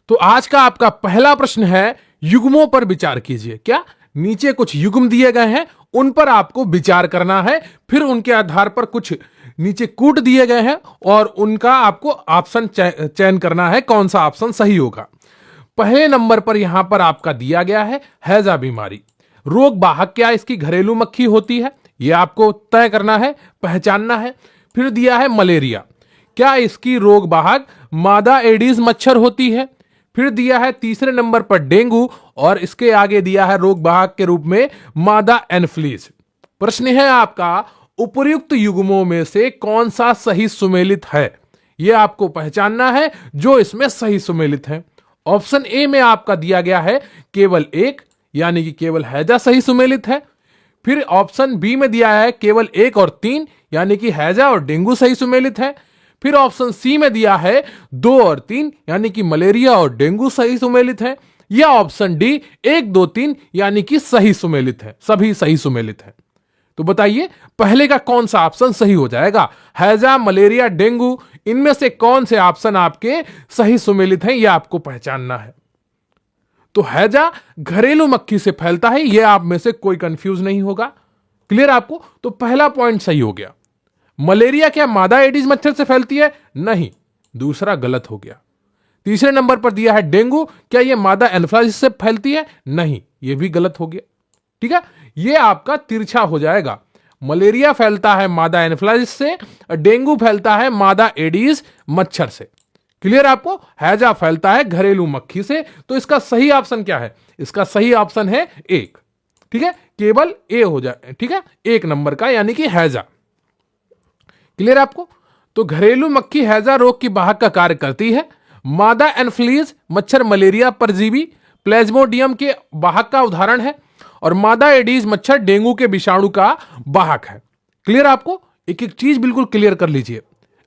तो आज का आपका पहला प्रश्न है, युग्मों पर विचार कीजिए। क्या नीचे कुछ युग्म दिए गए हैं, उन पर आपको विचार करना है, फिर उनके आधार पर कुछ नीचे कूट दिए गए हैं और उनका आपको ऑप्शन चयन करना है, कौन सा ऑप्शन सही होगा। पहले नंबर पर यहां पर आपका दिया गया है हैजा बीमारी। रोग वाहक क्या इसकी घरेलू मक्खी होती है, यह आपको तय करना है, पहचानना है। फिर दिया है मलेरिया, क्या इसकी रोग वाहक मादा एडीज मच्छर होती है। फिर दिया है तीसरे नंबर पर डेंगू और इसके आगे दिया है रोग वाहक के रूप में मादा एनफ्लीज। प्रश्न है आपका, उपर्युक्त युग्मों में से कौन सा सही सुमेलित है, यह आपको पहचानना है जो इसमें सही सुमेलित है। ऑप्शन ए में आपका दिया गया है केवल एक, यानी कि केवल हैजा सही सुमेलित है। फिर ऑप्शन बी में दिया है केवल 1 और 3, यानी कि हैजा और डेंगू सही सुमेलित है। फिर ऑप्शन सी में दिया है 2 और 3, यानी कि मलेरिया और डेंगू सही सुमेलित है। या ऑप्शन डी 1, 2, 3, यानी कि सही सुमेलित है, सभी सही सुमेलित है। तो बताइए पहले का कौन सा ऑप्शन सही हो जाएगा, हैजा, मलेरिया, डेंगू, इनमें से कौन से ऑप्शन आपके सही सुमेलित हैं, यह आपको पहचानना है। तो हैजा घरेलू मक्खी से फैलता है, यह आप में से कोई कंफ्यूज नहीं होगा। क्लियर आपको? तो पहला पॉइंट सही हो गया। मलेरिया क्या मादा एडिस मच्छर से फैलती है? नहीं, दूसरा गलत हो गया। तीसरे नंबर पर दिया है डेंगू, क्या यह मादा एनफ्लुएंजा से फैलती है? नहीं, यह भी गलत हो गया। ठीक है, यह आपका तिरछा हो जाएगा। मलेरिया फैलता है मादा एनफ्लुएंजा से, डेंगू फैलता है मादा एडिस मच्छर से। क्लियर आपको? हैजा फैलता है घरेलू मक्खी से। तो इसका सही ऑप्शन क्या है? इसका सही ऑप्शन है 1। ठीक है, केवल ए हो जाए। ठीक है, 1 नंबर का, यानी कि हैजा। क्लियर आपको? तो घरेलू मक्खी हैजा रोग की वाहक का कार्य करती है। मादा एनफ्लुएंजा मच्छर मलेरिया परजीवी प्लेज्मोडियम के वाहक का उदाहरण है और मादा एडीज मच्छर डेंगू के विषाणु का वाहक है। क्लियर आपको? एक एक चीज बिल्कुल क्लियर कर लीजिए।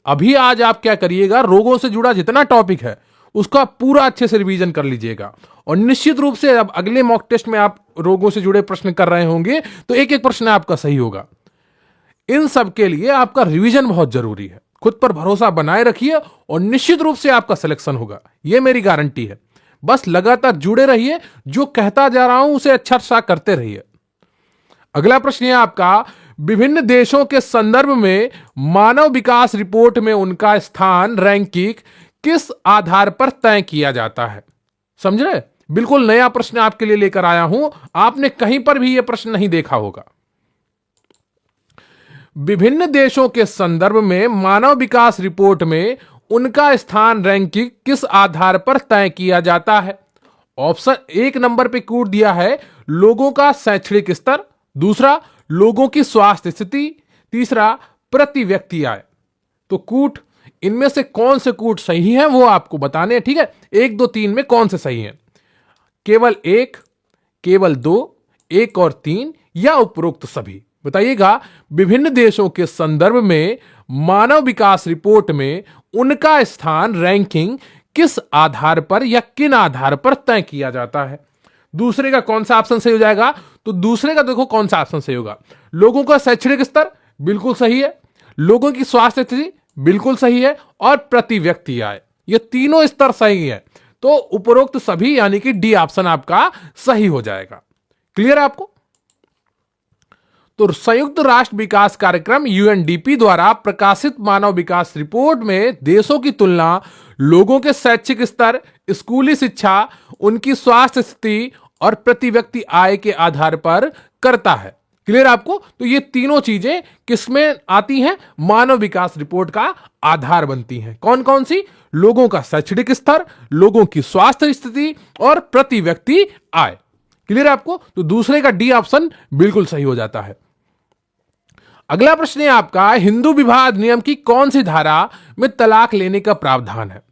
अभी आज आप क्या करिएगा, रोगों से जुड़ा जितना टॉपिक है उसका पूरा अच्छे से रिवीजन कर लीजिएगा और निश्चित रूप से अब अगले मॉक टेस्ट में आप रोगों से जुड़े प्रश्न कर रहे होंगे तो एक एक प्रश्न आपका सही होगा। इन सब के लिए आपका रिवीजन बहुत जरूरी है। खुद पर भरोसा बनाए रखिए और निश्चित रूप से आपका सिलेक्शन होगा, यह मेरी गारंटी है। बस लगातार जुड़े रहिए, जो कहता जा रहा हूं उसे अच्छा सा करते रहिए। अगला प्रश्न है आपका, विभिन्न देशों के संदर्भ में मानव विकास रिपोर्ट में उनका स्थान रैंकिंग किस आधार पर तय किया जाता है? समझ रहे? बिल्कुल नया प्रश्न आपके लिए लेकर आया हूं, आपने कहीं पर भी यह प्रश्न नहीं देखा होगा। विभिन्न देशों के संदर्भ में मानव विकास रिपोर्ट में उनका स्थान रैंकिंग किस आधार पर तय किया जाता है? ऑप्शन 1 नंबर पे कूट दिया है लोगों का शैक्षणिक स्तर, दूसरा लोगों की स्वास्थ्य स्थिति, तीसरा प्रति व्यक्ति आय। तो कूट इनमें से कौन से कूट सही है वो आपको बताने हैं। ठीक है, 1, 2, 3 में कौन से सही हैं? केवल 1, केवल 2, 1 और 3 या उपरोक्त सभी? बताइएगा। विभिन्न देशों के संदर्भ में मानव विकास रिपोर्ट में उनका स्थान रैंकिंग किस आधार पर या किन आधार पर तय किया जाता है? दूसरे का कौन सा ऑप्शन सही हो जाएगा? तो दूसरे का देखो कौन सा ऑप्शन सही होगा। लोगों का शैक्षणिक स्तर बिल्कुल सही है, लोगों की स्वास्थ्य स्थिति बिल्कुल सही है और प्रति व्यक्ति आय, ये तीनों स्तर सही है। तो उपरोक्त सभी यानी कि डी ऑप्शन आपका सही हो जाएगा। क्लियर है आपको? तो संयुक्त राष्ट्र विकास कार्यक्रम यूएनडीपी द्वारा प्रकाशित मानव विकास रिपोर्ट में देशों की तुलना लोगों के शैक्षिक स्तर, स्कूली शिक्षा, उनकी स्वास्थ्य स्थिति और प्रति व्यक्ति आय के आधार पर करता है। क्लियर आपको? तो ये तीनों चीजें किसमें आती हैं? मानव विकास रिपोर्ट का आधार बनती हैं। कौन कौन सी? लोगों का शैक्षणिक स्तर, लोगों की स्वास्थ्य स्थिति और प्रति व्यक्ति आय। क्लियर आपको? तो दूसरे का डी ऑप्शन बिल्कुल सही हो जाता है। अगला प्रश्न है आपका, हिंदू विवाह अधिनियम की कौन सी धारा में तलाक लेने का प्रावधान है?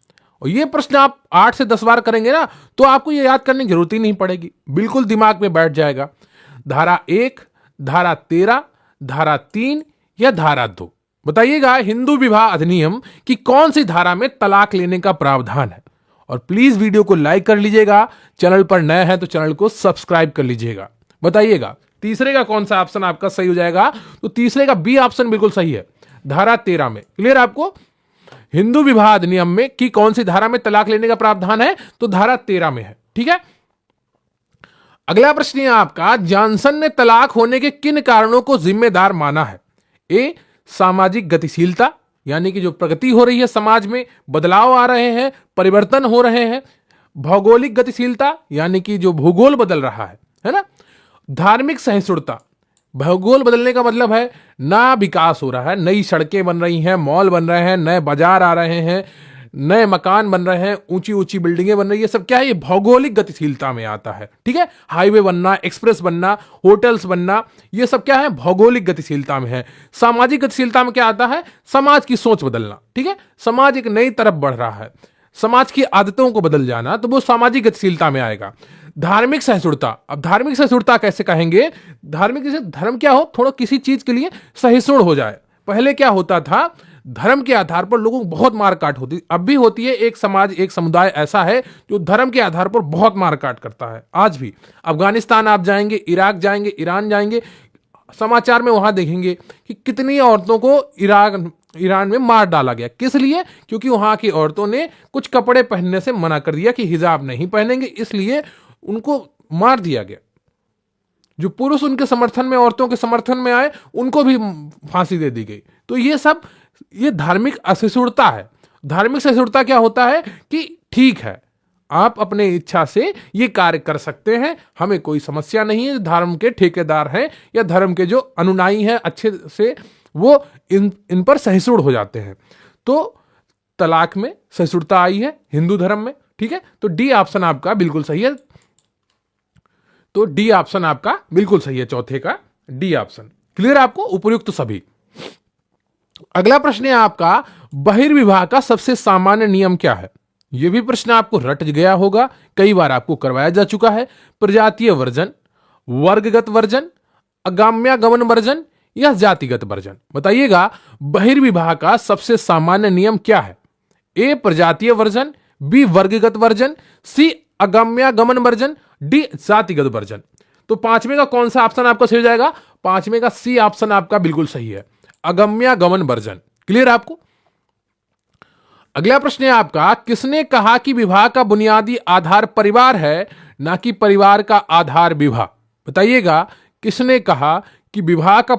और ये प्रश्न आप 8 से 10 बार करेंगे ना तो आपको ये याद करने की जरूरत ही नहीं पड़ेगी, बिल्कुल दिमाग में बैठ जाएगा। धारा 1, धारा 13, धारा 3 या धारा 2? बताइएगा हिंदू विवाह अधिनियम की कौन सी धारा में तलाक लेने का प्रावधान है? और प्लीज वीडियो को लाइक कर लीजिएगा, चैनल पर नए हैं तो चैनल को सब्सक्राइब कर लीजिएगा। बताइएगा तीसरे का कौन सा ऑप्शन आपका सही हो जाएगा? तो तीसरे का बी ऑप्शन बिल्कुल सही है, धारा 13 में। क्लियर आपको? हिंदू विवाह अधिनियम में की कौन सी धारा में तलाक लेने का प्रावधान है? तो धारा 13 में है। ठीक है, अगला प्रश्न है आपका, जॉनसन ने तलाक होने के किन कारणों को जिम्मेदार माना है? ए, सामाजिक गतिशीलता, यानी कि जो प्रगति हो रही है समाज में, बदलाव आ रहे हैं, परिवर्तन हो रहे हैं। भौगोलिक गतिशीलता, यानी कि जो भूगोल बदल रहा है ना। धार्मिक सहिष्णुता, भूगोल बदलने का मतलब है ना विकास हो रहा है, नई सड़कें बन रही हैं, मॉल बन रहे हैं, नए बाजार आ रहे हैं, नए मकान बन रहे हैं, ऊंची ऊंची बिल्डिंगें बन रही है, सब क्या है? ये भौगोलिक गतिशीलता में आता है। ठीक है, हाईवे बनना, एक्सप्रेस बनना, होटल्स बनना, ये सब क्या है? भौगोलिक गतिशीलता में है। सामाजिक गतिशीलता में क्या आता है? समाज की सोच बदलना। ठीक है, समाज एक नई तरफ बढ़ रहा है, समाज की आदतों को बदल जाना, तो वो सामाजिक गतिशीलता में आएगा। धार्मिक सहिष्णुता, अब धार्मिक सहिष्णुता कैसे कहेंगे? धार्मिक जैसे धर्म क्या हो, थोड़ा किसी चीज के लिए सहिष्णु हो जाए। पहले क्या होता था, धर्म के आधार पर लोगों को बहुत मारकाट होती, अब भी होती है। एक समाज, एक समुदाय ऐसा है जो धर्म के आधार पर बहुत मारकाट करता है आज भी। अफगानिस्तान आप जाएंगे, इराक जाएंगे, ईरान जाएंगे, समाचार में वहां देखेंगे कि कितनी औरतों को ईरान में मार डाला गया। किस लिए? क्योंकि वहां की औरतों ने कुछ कपड़े पहनने से मना कर दिया कि हिजाब नहीं पहनेंगे, इसलिए उनको मार दिया गया। जो पुरुष उनके समर्थन में, औरतों के समर्थन में आए, उनको भी फांसी दे दी गई। तो ये सब, ये धार्मिक असहिष्णुता है। धार्मिक सहिष्णुता क्या होता है कि ठीक है, आप अपने इच्छा से ये कार्य कर सकते हैं, हमें कोई समस्या नहीं है। धर्म के ठेकेदार हैं या धर्म के जो अनुयायी हैं अच्छे से, वो इन पर सहिष्णु हो जाते हैं। तो तलाक में सहिष्णुता आई है हिंदू धर्म में। ठीक है, तो डी ऑप्शन आपका बिल्कुल सही है। तो डी ऑप्शन आपका बिल्कुल सही है, चौथे का डी ऑप्शन। क्लियर आपको? उपयुक्त सभी। अगला प्रश्न है आपका, बहिर्विवाह का सबसे सामान्य नियम क्या है? यह भी प्रश्न आपको रट गया होगा, कई बार आपको करवाया जा चुका है। प्रजातीय वर्जन, वर्गगत वर्जन, अगाम्यागमन वर्जन या जातिगत वर्जन? बताइएगा, बहिर्विवाह का सबसे सामान्य नियम क्या है? ए, प्रजातीय वर्जन, बी, वर्गगत वर्जन, सी, अगम्यागमन वर्जन, डी, जातिगत वर्जन। तो पांचवें का कौन सा ऑप्शन आपका सही हो जाएगा? पांचवें का सी ऑप्शन आपका बिल्कुल सही है, अगम्यागमन वर्जन। क्लियर आपको? अगला प्रश्न है आपका, किसने कहा कि विवाह का बुनियादी आधार परिवार है, ना कि परिवार का आधार विवाह? बताइएगा, किसने कहा कि विवाह का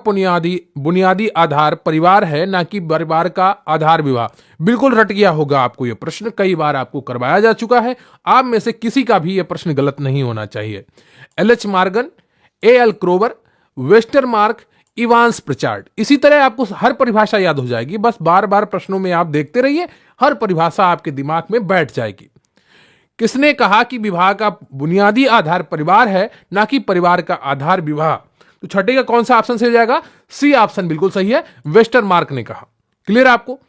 बुनियादी आधार परिवार है, ना कि परिवार का आधार विवाह? बिल्कुल रट गया होगा आपको यह प्रश्न, कई बार आपको करवाया जा चुका है। आप में से किसी का भी यह प्रश्न गलत नहीं होना चाहिए। L H. Morgan, A L. Kroeber, Westermarck, Evans Pritchard. इसी तरह आपको हर परिभाषा याद हो जाएगी, बस बार बार प्रश्नों में आप देखते रहिए, हर परिभाषा आपके दिमाग में बैठ जाएगी। किसने कहा कि विवाह का बुनियादी आधार परिवार है, ना कि परिवार का आधार विवाह? तो छठे का कौन सा ऑप्शन सही हो जाएगा? सी ऑप्शन बिल्कुल सही है, वेस्टरमार्क ने कहा। क्लियर आपको?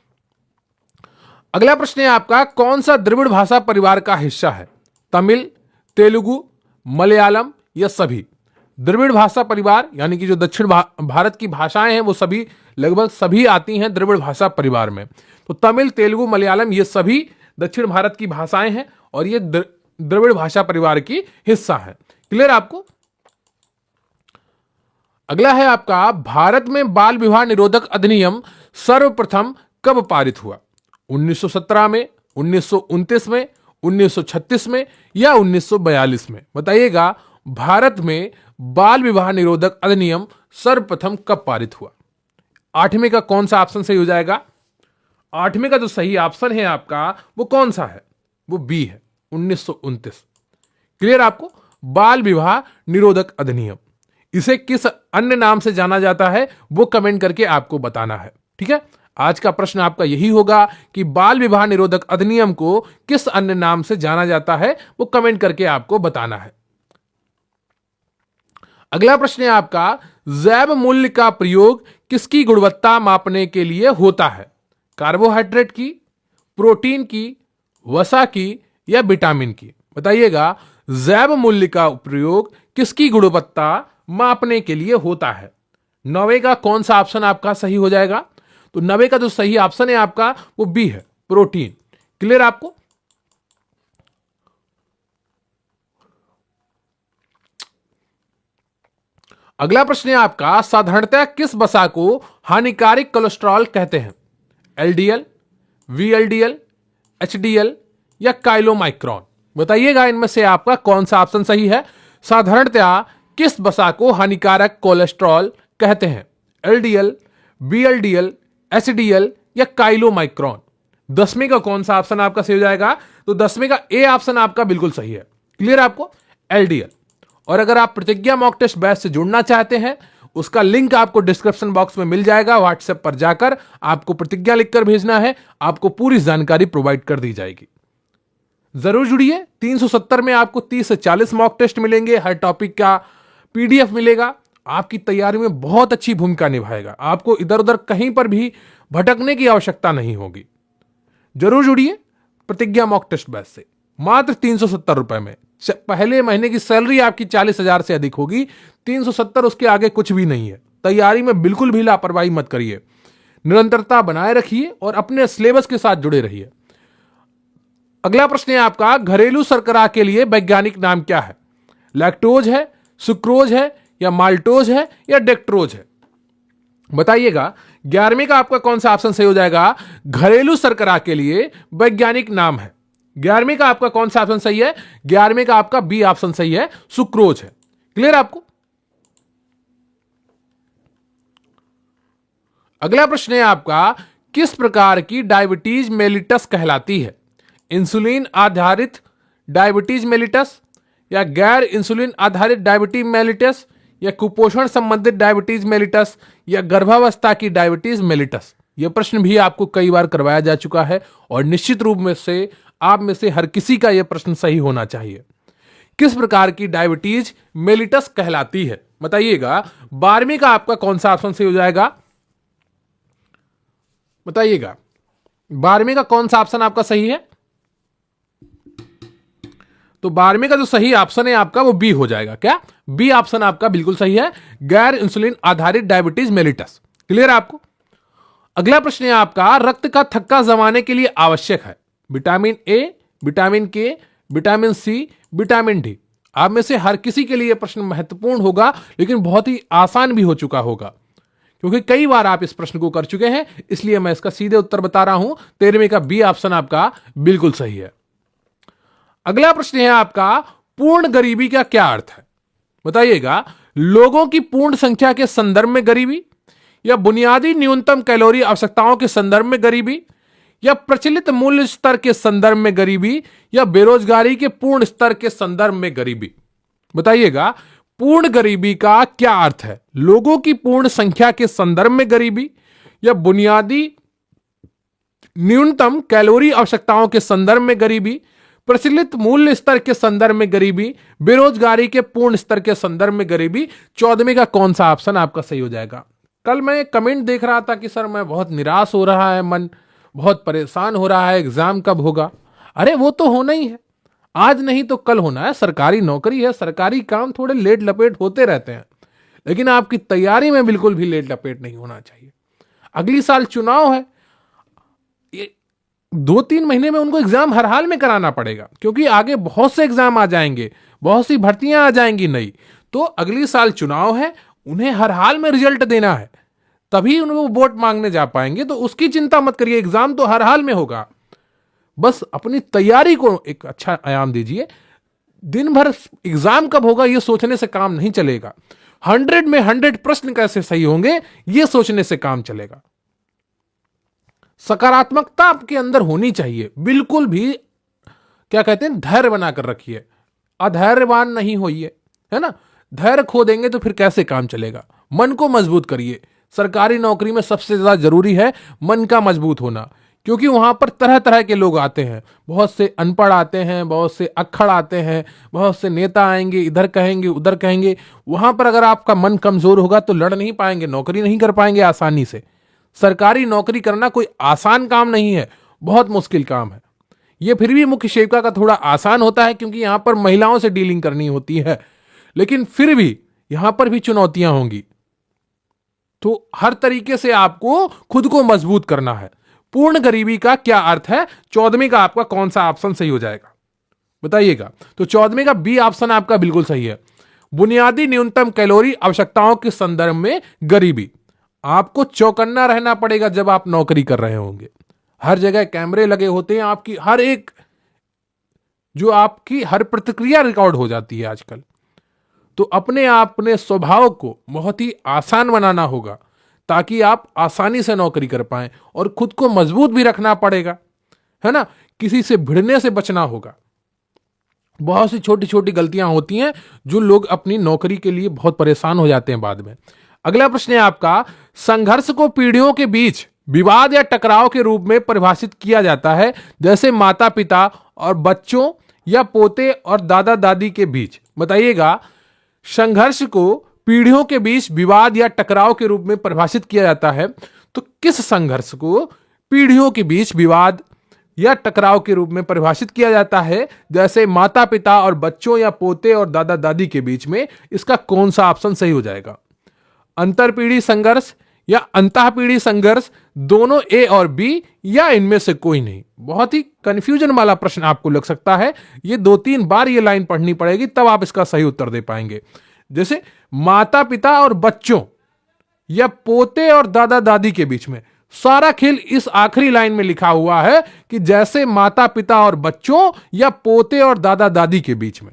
अगला प्रश्न है आपका, कौन सा द्रविड़ भाषा परिवार का हिस्सा है? तमिल, तेलुगु, मलयालम या सभी? द्रविड़ भाषा परिवार, यानी कि जो दक्षिण भारत की भाषाएं हैं, वो सभी, लगभग सभी आती हैं द्रविड़ भाषा परिवार में। तो तमिल, तेलुगु, मलयालम, ये सभी दक्षिण भारत की भाषाएं हैं और ये द्रविड़ भाषा परिवार की हिस्सा है। क्लियर आपको? अगला है आपका, भारत में बाल विवाह निरोधक अधिनियम सर्वप्रथम कब पारित हुआ? 1917 में, 1929 में, 1936 में या 1942 में? बताइएगा, भारत में बाल विवाह निरोधक अधिनियम सर्वप्रथम कब पारित हुआ? आठवें का कौन सा ऑप्शन सही हो जाएगा? आठवें का जो सही ऑप्शन है आपका, वो कौन सा है? वो बी है, 1929। क्लियर आपको? बाल विवाह निरोधक अधिनियम। इसे किस अन्य नाम से जाना जाता है, वो कमेंट करके आपको बताना है। ठीक है, आज का प्रश्न आपका यही होगा कि बाल विवाह निरोधक अधिनियम को किस अन्य नाम से जाना जाता है, वो कमेंट करके आपको बताना है। अगला प्रश्न है आपका, जैव मूल्य का प्रयोग किसकी गुणवत्ता मापने के लिए होता है? कार्बोहाइड्रेट की, प्रोटीन की, वसा की या विटामिन की? बताइएगा, जैव मूल्य का प्रयोग किसकी गुणवत्ता मापने के लिए होता है? 9वें का कौन सा ऑप्शन आपका सही हो जाएगा? तो 9वें का जो सही ऑप्शन है आपका, वो बी है, प्रोटीन। क्लियर आपको? अगला प्रश्न है आपका, साधारणतः किस वसा को हानिकारक कोलेस्ट्रॉल कहते हैं? एलडीएल, VLDL, HDL या काइलोमाइक्रॉन? बताइएगा इनमें से आपका कौन सा ऑप्शन सही है। साधारणतया किस वसा को हानिकारक कोलेस्ट्रॉल कहते हैं? LDL, VLDL, HDL या काइलोमाइक्रॉन? 10वें का कौन सा ऑप्शन आपका सही हो जाएगा? तो 10वें का ए ऑप्शन आपका बिल्कुल सही है। क्लियर आपको? LDL। और अगर आप प्रतिज्ञा मॉक टेस्ट बैच से जुड़ना चाहते हैं, उसका लिंक आपको डिस्क्रिप्शन बॉक्स में मिल जाएगा। व्हाट्सएप पर जाकर आपको प्रतिज्ञा लिखकर भेजना है, आपको पूरी जानकारी प्रोवाइड कर दी जाएगी। जरूर जुड़िए। 370 में आपको 30 से 40 मॉक टेस्ट मिलेंगे, हर टॉपिक का PDF मिलेगा। आपकी तैयारी में बहुत अच्छी भूमिका निभाएगा। आपको इधर उधर कहीं पर भी भटकने की आवश्यकता नहीं होगी। जरूर जुड़िए प्रतिज्ञा मॉक टेस्ट बैच से, मात्र 370 रुपए में। पहले महीने की सैलरी आपकी 40,000 से अधिक होगी। 370, उसके आगे कुछ भी नहीं है। तैयारी में बिल्कुल भी लापरवाही मत करिए, निरंतरता बनाए रखिए और अपने सिलेबस के साथ जुड़े रहिए। अगला प्रश्न है आपका, घरेलू शर्करा के लिए वैज्ञानिक नाम क्या है? लैक्टोज है, सुक्रोज है या माल्टोज है या डेक्ट्रोज है? बताइएगा 11वें का आपका कौन सा ऑप्शन सही हो जाएगा? घरेलू शर्करा के लिए वैज्ञानिक नाम है। 11वें का आपका कौन सा ऑप्शन सही है? 11वें का आपका बी ऑप्शन सही है, सुक्रोज है। क्लियर आपको? अगला प्रश्न है आपका, किस प्रकार की डायबिटीज मेलिटस कहलाती है? इंसुलिन आधारित डायबिटीज मेलिटस या गैर इंसुलिन आधारित डायबिटीज मेलिटस या कुपोषण संबंधित डायबिटीज मेलिटस या गर्भावस्था की डायबिटीज मेलिटस? यह प्रश्न भी आपको कई बार करवाया जा चुका है और निश्चित रूप में से आप में से हर किसी का यह प्रश्न सही होना चाहिए। किस प्रकार की डायबिटीज मेलिटस कहलाती है? बताइएगा 12वें का आपका कौन सा ऑप्शन सही हो जाएगा? बताइएगा 12वें का कौन सा ऑप्शन आपका सही है? तो 12वें का जो सही ऑप्शन है आपका वो बी हो जाएगा। क्या? बी ऑप्शन आपका बिल्कुल सही है, गैर इंसुलिन आधारित डायबिटीज मेलिटस। क्लियर आपको? अगला प्रश्न है आपका, रक्त का थक्का जमाने के लिए आवश्यक है विटामिन ए, विटामिन के, विटामिन सी, विटामिन डी? आप में से हर किसी के लिए प्रश्न महत्वपूर्ण होगा, लेकिन बहुत ही आसान भी हो चुका होगा, क्योंकि कई बार आप इस प्रश्न को कर चुके हैं, इसलिए मैं इसका सीधे उत्तर बता रहा हूं। 13वें का बी ऑप्शन आपका बिल्कुल सही है। अगला प्रश्न है आपका, पूर्ण गरीबी का क्या अर्थ है? बताइएगा, लोगों की पूर्ण संख्या के संदर्भ में गरीबी या बुनियादी न्यूनतम कैलोरी आवश्यकताओं के संदर्भ में गरीबी या प्रचलित मूल्य स्तर के संदर्भ में गरीबी या बेरोजगारी के पूर्ण स्तर के संदर्भ में गरीबी? बताइएगा पूर्ण गरीबी का क्या अर्थ है? लोगों की पूर्ण संख्या के संदर्भ में गरीबी या बुनियादी न्यूनतम कैलोरी आवश्यकताओं के संदर्भ में गरीबी, प्रचलित मूल्य स्तर के संदर्भ में गरीबी, बेरोजगारी के पूर्ण स्तर के संदर्भ में गरीबी? 14वें का कौन सा ऑप्शन आपका सही हो जाएगा? कल मैं कमेंट देख रहा था कि सर मैं बहुत निराश हो रहा है, मन बहुत परेशान हो रहा है, एग्जाम कब होगा? अरे वो तो होना ही है, आज नहीं तो कल होना है। सरकारी नौकरी है, सरकारी काम थोड़े लेट लपेट होते रहते हैं, लेकिन आपकी तैयारी में बिल्कुल भी लेट लपेट नहीं होना चाहिए। अगली साल चुनाव है, 2-3 महीने में उनको एग्जाम हर हाल में कराना पड़ेगा, क्योंकि आगे बहुत से एग्जाम आ जाएंगे, बहुत सी भर्तियां आ जाएंगी नई। तो अगली साल चुनाव है, उन्हें हर हाल में रिजल्ट देना है, तभी उनको वोट मांगने जा पाएंगे। तो उसकी चिंता मत करिए, एग्जाम तो हर हाल में होगा। बस अपनी तैयारी को एक अच्छा आयाम दीजिए। दिन भर एग्जाम कब होगा ये सोचने से काम नहीं चलेगा। 100 में 100 प्रश्न कैसे सही होंगे ये सोचने से काम चलेगा। सकारात्मकता आपके अंदर होनी चाहिए, बिल्कुल भी क्या कहते हैं, धैर्य बनाकर रखिए, अधैर्यवान नहीं होइए, है ना। धैर्य खो देंगे तो फिर कैसे काम चलेगा। मन को मजबूत करिए। सरकारी नौकरी में सबसे ज्यादा जरूरी है मन का मजबूत होना, क्योंकि वहां पर तरह तरह के लोग आते हैं। बहुत से अनपढ़ आते हैं, बहुत से अक्खड़ आते हैं, बहुत से नेता आएंगे, इधर कहेंगे उधर कहेंगे। वहां पर अगर आपका मन कमजोर होगा तो लड़ नहीं पाएंगे, नौकरी नहीं कर पाएंगे आसानी से। सरकारी नौकरी करना कोई आसान काम नहीं है, बहुत मुश्किल काम है। यह फिर भी मुख्य सेविका का थोड़ा आसान होता है, क्योंकि यहां पर महिलाओं से डीलिंग करनी होती है, लेकिन फिर भी यहां पर भी चुनौतियां होंगी। तो हर तरीके से आपको खुद को मजबूत करना है। पूर्ण गरीबी का क्या अर्थ है? 14वें का आपका कौन सा ऑप्शन सही हो जाएगा बताइएगा। तो 14वें का बी ऑप्शन आपका बिल्कुल सही है, बुनियादी न्यूनतम कैलोरी आवश्यकताओं के संदर्भ में गरीबी। आपको चौकन्ना रहना पड़ेगा जब आप नौकरी कर रहे होंगे। हर जगह कैमरे लगे होते हैं, आपकी हर प्रतिक्रिया रिकॉर्ड हो जाती है आजकल। तो अपने स्वभाव को बहुत ही आसान बनाना होगा ताकि आप आसानी से नौकरी कर पाएं, और खुद को मजबूत भी रखना पड़ेगा, है ना। किसी से भिड़ने से बचना होगा। बहुत सी छोटी छोटी गलतियां होती हैं जो लोग अपनी नौकरी के लिए बहुत परेशान हो जाते हैं बाद में। अगला प्रश्न है आपका, संघर्ष को पीढ़ियों के बीच विवाद या टकराव के रूप में परिभाषित किया जाता है, जैसे माता पिता और बच्चों या पोते और दादा दादी के बीच। बताइएगा, संघर्ष को पीढ़ियों के बीच विवाद या टकराव के रूप में परिभाषित किया जाता है, तो किस संघर्ष को पीढ़ियों के बीच विवाद या टकराव के रूप में परिभाषित किया जाता है, जैसे माता पिता और बच्चों या पोते और दादा दादी के बीच में? इसका कौन सा ऑप्शन सही हो जाएगा? अंतरपीढ़ी संघर्ष या अंतःपीढ़ी संघर्ष, दोनों ए और बी, या इनमें से कोई नहीं? बहुत ही कंफ्यूजन वाला प्रश्न आपको लग सकता है। ये 2-3 बार ये लाइन पढ़नी पड़ेगी, तब आप इसका सही उत्तर दे पाएंगे। जैसे माता पिता और बच्चों या पोते और दादा दादी के बीच में, सारा खेल इस आखिरी लाइन में लिखा हुआ है कि जैसे माता पिता और बच्चों या पोते और दादा दादी के बीच में।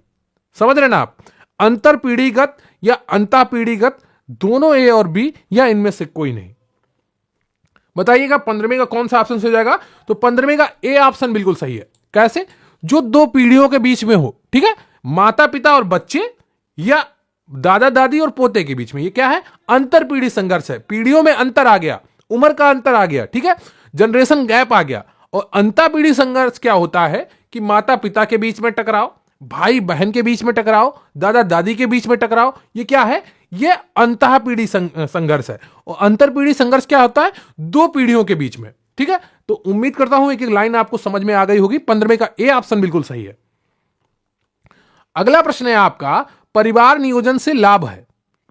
समझ रहे ना आप? अंतरपीढ़ीगत या अंतःपीढ़ीगत, दोनों ए और बी, या इनमें से कोई नहीं? बताइएगा 15वें का कौन सा ऑप्शन हो जाएगा? तो 15वें का ए ऑप्शन बिल्कुल सही है। कैसे? जो दो पीढ़ियों के बीच में हो, ठीक है, माता पिता और बच्चे या दादा दादी और पोते के बीच में, ये क्या है? अंतरपीढ़ी संघर्ष है। पीढ़ियों में अंतर आ गया, उम्र का अंतर आ गया, ठीक है, जनरेशन गैप आ गया। और अंतःपीढ़ी संघर्ष क्या होता है कि माता पिता के बीच में टकराव, भाई बहन के बीच में टकराव, दादा दादी के बीच में टकराव, ये क्या है? ये अंतःपीढ़ी संघर्ष है। और अंतरपीढ़ी संघर्ष क्या होता है? दो पीढ़ियों के बीच में, ठीक है। तो उम्मीद करता हूं एक एक लाइन आपको समझ में आ गई होगी। 15वें का ए ऑप्शन बिल्कुल सही है। अगला प्रश्न है आपका, परिवार नियोजन से लाभ है।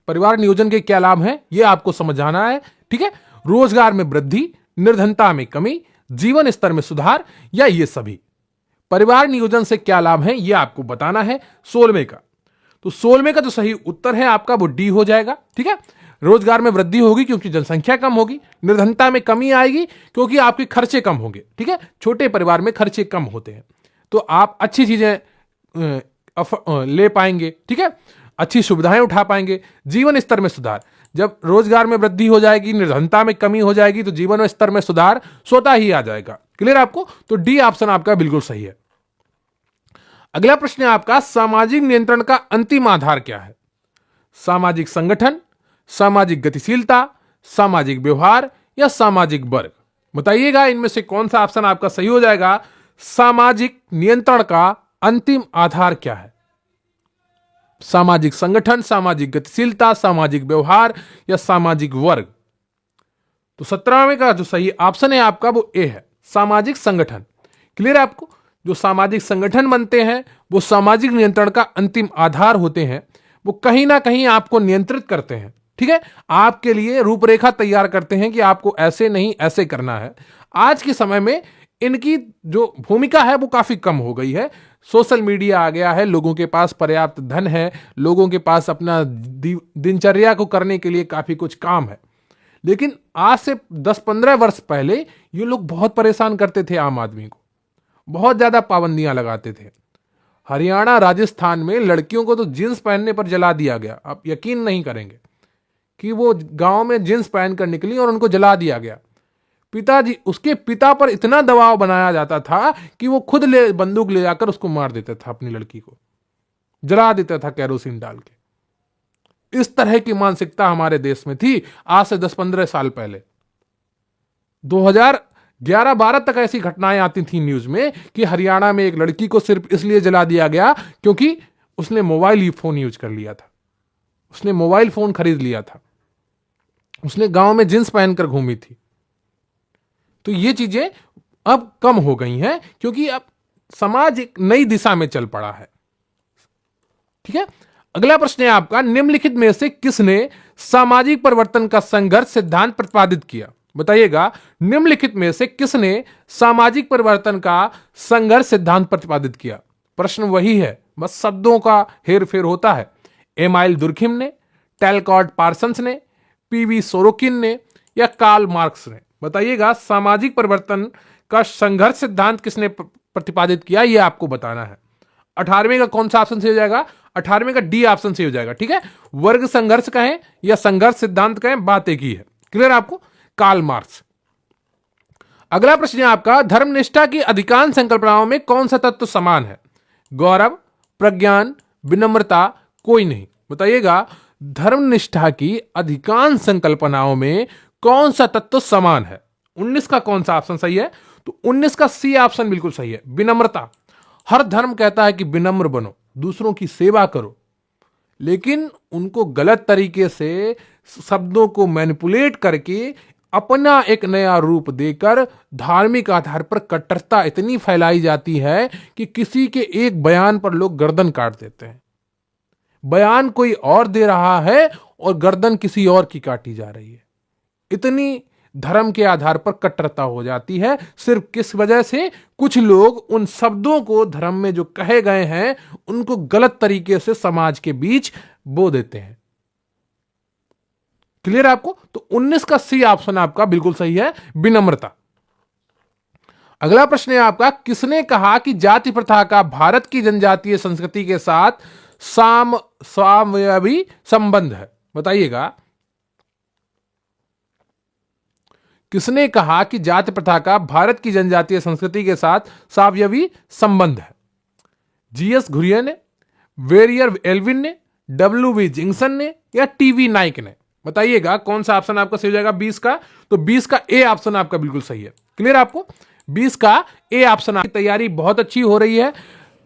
परिवार नियोजन के क्या लाभ हैं, ये आपको समझाना है, ठीक है। रोजगार में वृद्धि, निर्धनता में कमी, जीवन स्तर में सुधार, या ये सभी? परिवार नियोजन से क्या लाभ है, ये आपको बताना है 16वें का। तो 16वें का जो सही उत्तर है आपका वो डी हो जाएगा, ठीक है। रोजगार में वृद्धि होगी क्योंकि जनसंख्या कम होगी, निर्धनता में कमी आएगी क्योंकि आपके खर्चे कम होंगे, ठीक है। छोटे परिवार में खर्चे कम होते हैं, तो आप अच्छी चीजें ले पाएंगे, ठीक है, अच्छी सुविधाएं उठा पाएंगे। जीवन स्तर में सुधार, जब रोजगार में वृद्धि हो जाएगी, निर्धनता में कमी हो जाएगी, तो जीवन स्तर में सुधार स्वतः ही आ जाएगा। क्लियर आपको? तो डी ऑप्शन आपका बिल्कुल सही है। अगला प्रश्न है आपका, सामाजिक नियंत्रण का अंतिम आधार क्या है? सामाजिक संगठन, सामाजिक गतिशीलता, सामाजिक व्यवहार, या सामाजिक वर्ग? बताइएगा इनमें से कौन सा ऑप्शन आपका सही हो जाएगा। सामाजिक नियंत्रण का अंतिम आधार क्या है? सामाजिक संगठन, सामाजिक गतिशीलता, सामाजिक व्यवहार, या सामाजिक वर्ग? तो 17वें का जो सही ऑप्शन है आपका वो ए है, सामाजिक संगठन। क्लियर है आपको? जो सामाजिक संगठन बनते हैं वो सामाजिक नियंत्रण का अंतिम आधार होते हैं। वो कहीं ना कहीं आपको नियंत्रित करते हैं, ठीक है, आपके लिए रूपरेखा तैयार करते हैं कि आपको ऐसे नहीं ऐसे करना है। आज के समय में इनकी जो भूमिका है वो काफी कम हो गई है। सोशल मीडिया आ गया है, लोगों के पास पर्याप्त धन है, लोगों के पास अपना दिनचर्या को करने के लिए काफी कुछ काम है। लेकिन आज से 10-15 वर्ष पहले ये लोग बहुत परेशान करते थे आम आदमी को, बहुत ज्यादा पाबंदियां लगाते थे। हरियाणा, राजस्थान में लड़कियों को तो जींस पहनने पर जला दिया गया। आप यकीन नहीं करेंगे कि वो गांव में जींस पहनकर निकली और उनको जला दिया गया। पिताजी, उसके पिता पर इतना दबाव बनाया जाता था कि वो खुद बंदूक ले जाकर उसको मार देता था, अपनी लड़की को जला देता था कैरोसिन डाल के। इस तरह की मानसिकता हमारे देश में थी आज से 10-15 साल पहले। 2011-12 तक ऐसी घटनाएं आती थी न्यूज में कि हरियाणा में एक लड़की को सिर्फ इसलिए जला दिया गया क्योंकि उसने मोबाइल फोन यूज कर लिया था, उसने मोबाइल फोन खरीद लिया था, उसने गांव में जींस पहनकर घूमी थी। तो ये चीजें अब कम हो गई हैं क्योंकि अब समाज एक नई दिशा में चल पड़ा है, ठीक है। अगला प्रश्न है आपका, निम्नलिखित में से किसने सामाजिक परिवर्तन का संघर्ष सिद्धांत प्रतिपादित किया? बताइएगा, निम्नलिखित में से किसने सामाजिक परिवर्तन का संघर्ष सिद्धांत प्रतिपादित किया? प्रश्न वही है, बस शब्दों का हेरफेर होता है। एमाइल दुर्खिम ने, टैलकॉट पार्सन्स ने, पीवी सोरोकिन ने, या कार्ल मार्क्स ने? बताइएगा, सामाजिक परिवर्तन का संघर्ष सिद्धांत किसने प्रतिपादित किया, यह आपको बताना है। 18वें का कौन सा ऑप्शन सही हो जाएगा? 18वें का डी ऑप्शन सही हो जाएगा। ठीक है, वर्ग संघर्ष कहें या संघर्ष सिद्धांत कहें, बात एक ही है। क्लियर आपको? Karl Marx. अगला प्रश्न है आपका, धर्मनिष्ठा की अधिकांश संकल्पनाओं में कौन सा तत्व समान है? गौरव, प्रज्ञान, विनम्रता, कोई नहीं। बताइएगा, धर्मनिष्ठा की अधिकांश संकल्पनाओं में कौन सा तत्व समान है? 19 का कौन सा ऑप्शन सही है? तो 19 का सी ऑप्शन बिल्कुल सही है, विनम्रता। हर धर्म कहता है कि विनम्र बनो, दूसरों की सेवा करो, लेकिन उनको गलत तरीके से शब्दों को मैनिपुलेट करके अपना एक नया रूप देकर धार्मिक आधार पर कट्टरता इतनी फैलाई जाती है कि किसी के एक बयान पर लोग गर्दन काट देते हैं। बयान कोई और दे रहा है और गर्दन किसी और की काटी जा रही है। इतनी धर्म के आधार पर कट्टरता हो जाती है। सिर्फ किस वजह से? कुछ लोग उन शब्दों को धर्म में जो कहे गए हैं उनको गलत तरीके से समाज के बीच बो देते हैं। क्लियर आपको? तो 19 का सी ऑप्शन आपका बिल्कुल सही है, विनम्रता। अगला प्रश्न है आपका, किसने कहा कि जाति प्रथा का भारत की जनजातीय संस्कृति के साथ सामयवी संबंध है? बताइएगा, किसने कहा कि जाति प्रथा का भारत की जनजातीय संस्कृति के साथ सावयवी संबंध है? जीएस घुरिया ने, वेरियर एल्विन ने, डब्ल्यू.वी. जिंगसन ने या टी.वी. नाइक ने? बताइएगा कौन सा ऑप्शन आपका सही हो जाएगा 20 का? तो 20 का ए ऑप्शन आपका बिल्कुल सही है। क्लियर आपको? 20 का ए ऑप्शन। आपकी तैयारी बहुत अच्छी हो रही है।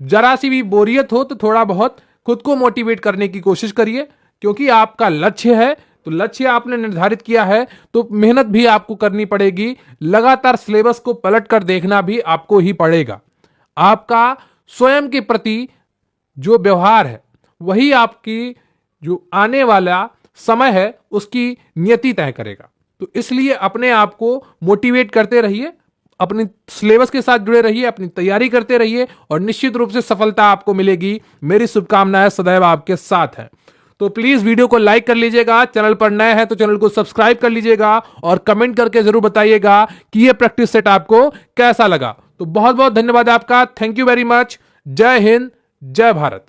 जरा सी भी बोरियत हो तो थोड़ा बहुत खुद को मोटिवेट करने की कोशिश करिए, क्योंकि आपका लक्ष्य है, तो लक्ष्य आपने निर्धारित किया है तो मेहनत भी आपको करनी पड़ेगी। लगातार सिलेबस को पलट कर देखना भी आपको ही पड़ेगा। आपका स्वयं के प्रति जो व्यवहार है वही आपकी जो आने वाला समय है उसकी नियति तय करेगा। तो इसलिए अपने आप को मोटिवेट करते रहिए, अपने सिलेबस के साथ जुड़े रहिए, अपनी तैयारी करते रहिए और निश्चित रूप से सफलता आपको मिलेगी। मेरी शुभकामनाएं सदैव आपके साथ हैं। तो प्लीज वीडियो को लाइक कर लीजिएगा, चैनल पर नए हैं तो चैनल को सब्सक्राइब कर लीजिएगा और कमेंट करके जरूर बताइएगा कि यह प्रैक्टिस सेट आपको कैसा लगा। तो बहुत बहुत धन्यवाद आपका। Thank you very much. जय हिंद, जय भारत।